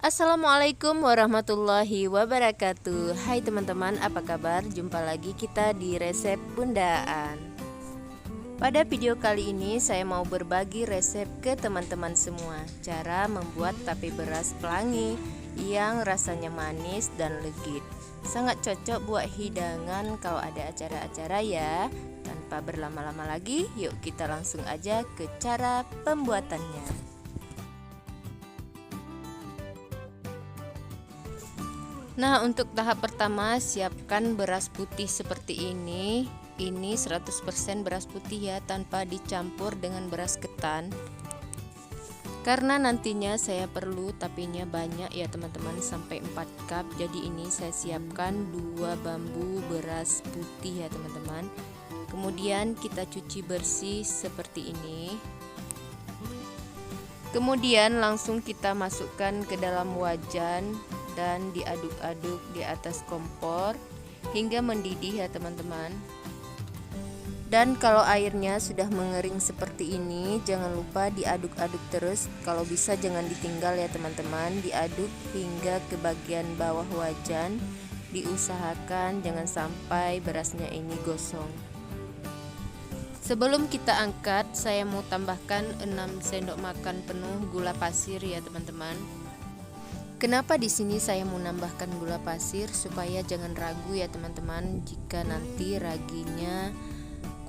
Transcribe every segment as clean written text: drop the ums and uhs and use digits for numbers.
Assalamualaikum warahmatullahi wabarakatuh. Hai teman-teman, apa kabar? Jumpa lagi kita di resep Bundaan. Pada video kali ini saya mau berbagi resep ke teman-teman semua. Cara membuat tape beras pelangi yang rasanya manis dan legit. Sangat cocok buat hidangan kalau ada acara-acara ya. Tanpa berlama-lama lagi, yuk kita langsung aja ke cara pembuatannya. Nah, untuk tahap pertama siapkan beras putih seperti ini. Ini 100% beras putih ya, tanpa dicampur dengan beras ketan. Karena nantinya saya perlu tapenya banyak ya teman-teman, sampai 4 cup. Jadi ini saya siapkan 2 bambu beras putih ya teman-teman. Kemudian kita cuci bersih seperti ini. Kemudian langsung kita masukkan ke dalam wajan dan diaduk-aduk di atas kompor hingga mendidih ya teman-teman. Dan kalau airnya sudah mengering seperti ini, jangan lupa diaduk-aduk terus. Kalau bisa jangan ditinggal ya teman-teman, diaduk hingga ke bagian bawah wajan. Diusahakan jangan sampai berasnya ini gosong. Sebelum kita angkat, saya mau tambahkan 6 sendok makan penuh gula pasir ya teman-teman. Kenapa di sini saya mau nambahkan gula pasir? Supaya jangan ragu ya teman-teman, jika nanti raginya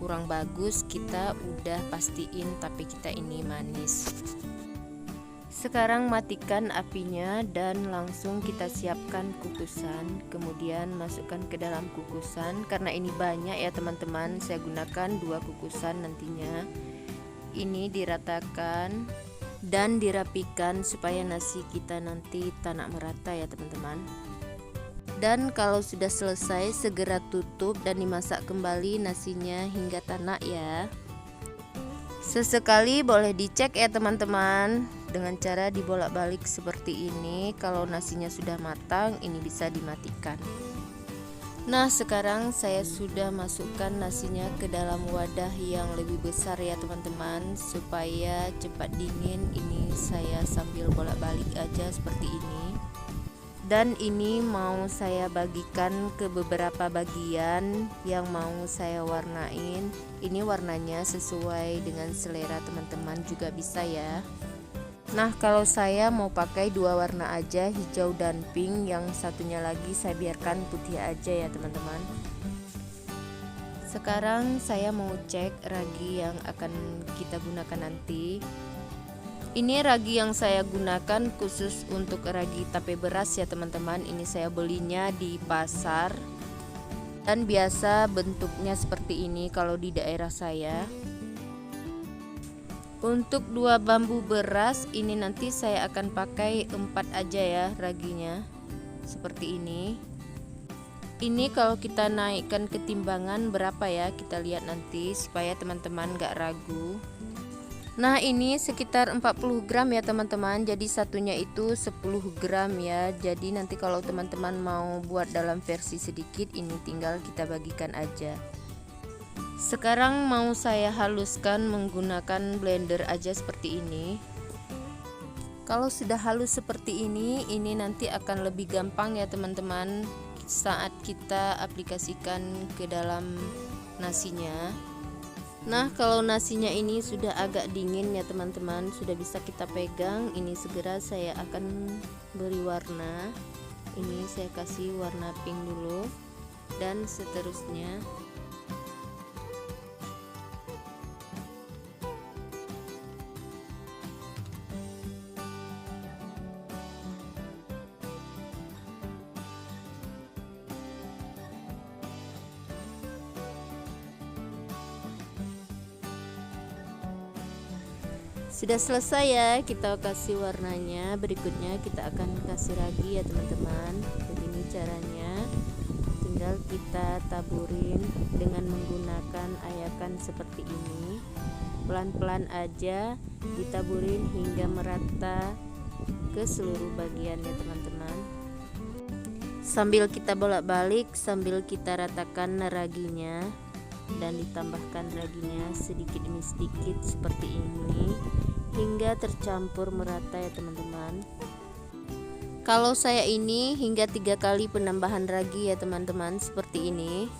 kurang bagus, kita udah pastiin tape kita ini manis. Sekarang matikan apinya dan langsung kita siapkan kukusan. Kemudian masukkan ke dalam kukusan. Karena ini banyak ya teman-teman, saya gunakan 2 kukusan nantinya. Ini diratakan dan dirapikan supaya nasi kita nanti tanak merata ya teman-teman. Dan kalau sudah selesai, segera tutup dan dimasak kembali nasinya hingga tanak ya. Sesekali boleh dicek ya teman-teman, dengan cara dibolak-balik seperti ini. Kalau nasinya sudah matang, ini bisa dimatikan. Nah, sekarang saya sudah masukkan nasinya ke dalam wadah yang lebih besar ya teman-teman, supaya cepat dingin. Ini saya sambil bolak-balik aja seperti ini. Dan ini mau saya bagikan ke beberapa bagian yang mau saya warnain. Ini warnanya sesuai dengan selera teman-teman juga bisa ya. Nah, kalau saya mau pakai 2 warna aja, hijau dan pink. Yang satunya lagi saya biarkan putih aja ya teman-teman. Sekarang saya mau cek ragi yang akan kita gunakan nanti. Ini ragi yang saya gunakan khusus untuk ragi tape beras ya teman-teman. Ini saya belinya di pasar dan biasa bentuknya seperti ini kalau di daerah saya. Untuk 2 bambu beras ini nanti saya akan pakai 4 aja ya raginya, seperti ini. Ini kalau kita naikkan ke timbangan berapa ya, kita lihat nanti supaya teman-teman gak ragu. Nah, ini sekitar 40 gram ya teman-teman, jadi satunya itu 10 gram ya. Jadi nanti kalau teman-teman mau buat dalam versi sedikit, ini tinggal kita bagikan aja. Sekarang mau saya haluskan menggunakan blender aja seperti ini. Kalau sudah halus seperti ini nanti akan lebih gampang ya teman-teman saat kita aplikasikan ke dalam nasinya. Nah, kalau nasinya ini sudah agak dingin ya teman-teman, sudah bisa kita pegang, ini segera saya akan beri warna. Ini saya kasih warna pink dulu dan seterusnya. Sudah selesai ya, kita kasih warnanya. Berikutnya kita akan kasih ragi ya teman-teman. Begini caranya, tinggal kita taburin dengan menggunakan ayakan seperti ini. Pelan-pelan aja ditaburin hingga merata ke seluruh bagian ya teman-teman. Sambil kita bolak-balik, sambil kita ratakan raginya dan ditambahkan raginya sedikit demi sedikit seperti ini hingga tercampur merata ya teman-teman. Kalau saya ini hingga 3 kali penambahan ragi ya teman-teman, seperti ini.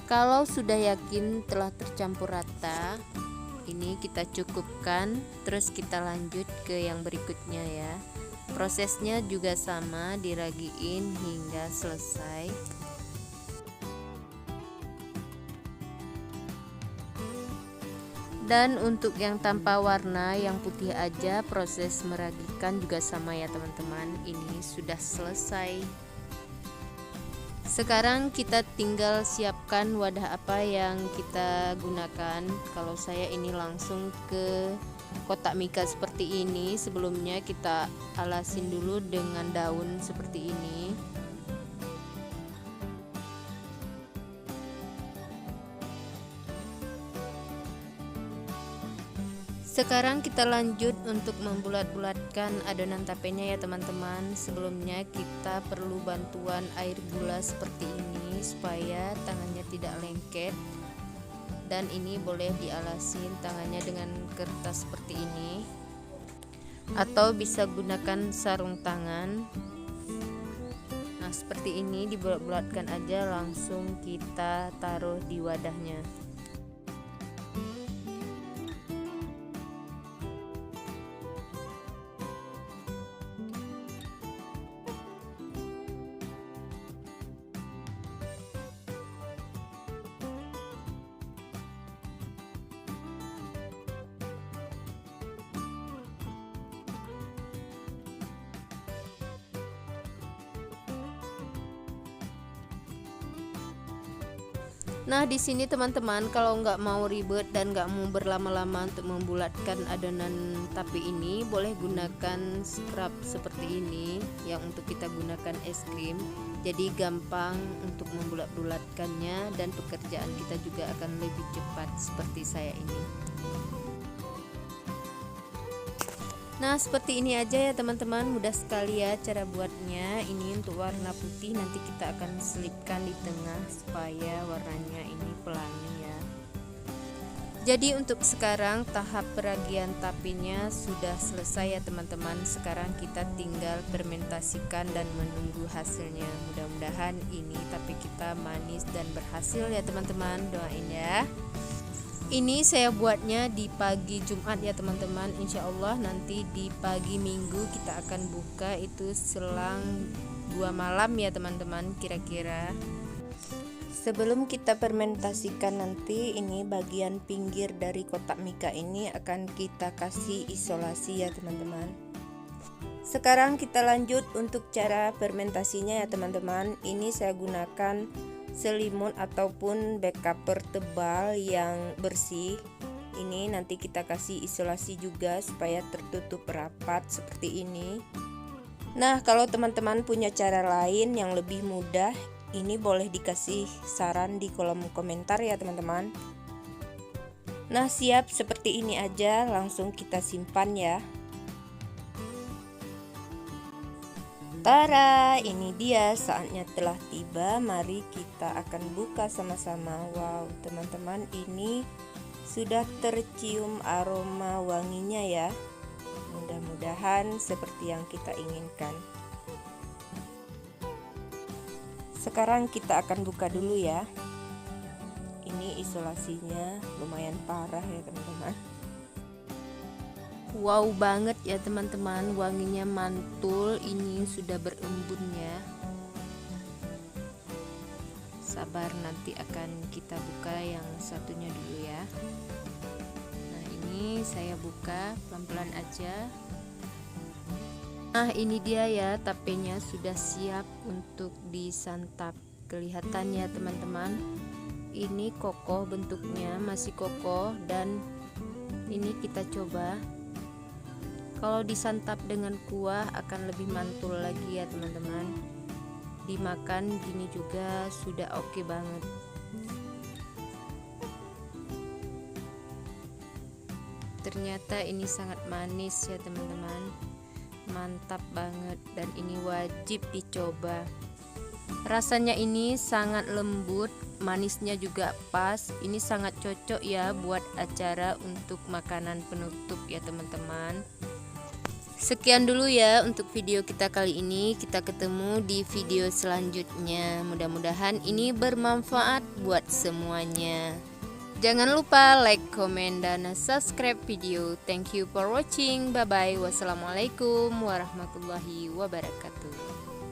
Kalau sudah yakin telah tercampur rata, ini kita cukupkan, terus kita lanjut ke yang berikutnya ya. Prosesnya juga sama, diragiin hingga selesai. Dan untuk yang tanpa warna, yang putih aja, proses meragikan juga sama ya teman-teman. Ini sudah selesai. Sekarang kita tinggal siapkan wadah apa yang kita gunakan. Kalau saya ini langsung ke kotak mika seperti ini. Sebelumnya kita alasin dulu dengan daun seperti ini. Sekarang kita lanjut untuk membulat-bulatkan adonan tapenya ya teman-teman. Sebelumnya kita perlu bantuan air gula seperti ini supaya tangannya tidak lengket. Dan ini boleh dialasin tangannya dengan kertas seperti ini, atau bisa gunakan sarung tangan. Nah seperti ini, dibulat-bulatkan aja, langsung kita taruh di wadahnya. Nah di sini teman-teman, kalau nggak mau ribet dan nggak mau berlama-lama untuk membulatkan adonan tape ini, boleh gunakan scrub seperti ini yang untuk kita gunakan es krim. Jadi gampang untuk membulat-bulatkannya dan pekerjaan kita juga akan lebih cepat seperti saya ini. Nah seperti ini aja ya teman-teman, mudah sekali ya cara buatnya. Ini untuk warna putih, nanti kita akan selipkan di tengah supaya warnanya ini pelangi ya. Jadi untuk sekarang tahap peragian tapenya sudah selesai ya teman-teman. Sekarang kita tinggal fermentasikan dan menunggu hasilnya. Mudah-mudahan ini tape kita manis dan berhasil ya teman-teman, doain ya. Ini saya buatnya di pagi Jumat ya teman-teman. Insya Allah nanti di pagi Minggu kita akan buka itu selang 2 malam ya teman-teman kira-kira. Sebelum kita fermentasikan nanti, ini bagian pinggir dari kotak mika ini akan kita kasih isolasi ya teman-teman. Sekarang kita lanjut untuk cara fermentasinya ya teman-teman. Ini saya gunakan selimut ataupun back cover tebal yang bersih. Ini nanti kita kasih isolasi juga supaya tertutup rapat seperti ini. Nah kalau teman-teman punya cara lain yang lebih mudah, ini boleh dikasih saran di kolom komentar ya teman-teman. Nah siap seperti ini aja, langsung kita simpan ya. Tara, ini dia saatnya telah tiba. Mari kita akan buka sama-sama. Wow, teman-teman, ini sudah tercium aroma wanginya ya. Mudah-mudahan seperti yang kita inginkan. Sekarang kita akan buka dulu ya. Ini isolasinya lumayan parah ya teman-teman. Wow banget ya teman-teman, wanginya mantul, ini sudah berembun ya. Sabar, nanti akan kita buka yang satunya dulu ya. Nah ini saya buka pelan-pelan aja. Nah ini dia ya, tapenya sudah siap untuk disantap. Kelihatan ya teman-teman, ini kokoh bentuknya, masih kokoh, dan ini kita coba. Kalau disantap dengan kuah akan lebih mantul lagi ya teman-teman. Dimakan gini juga sudah oke banget. Ternyata ini sangat manis ya teman-teman. Mantap banget dan ini wajib dicoba. Rasanya ini sangat lembut, manisnya juga pas. Ini sangat cocok ya buat acara untuk makanan penutup ya teman-teman. Sekian dulu ya untuk video kita kali ini. Kita ketemu di video selanjutnya. Mudah-mudahan ini bermanfaat buat semuanya. Jangan lupa like, comment, dan subscribe video. Thank you for watching. Bye bye. Wassalamualaikum warahmatullahi wabarakatuh.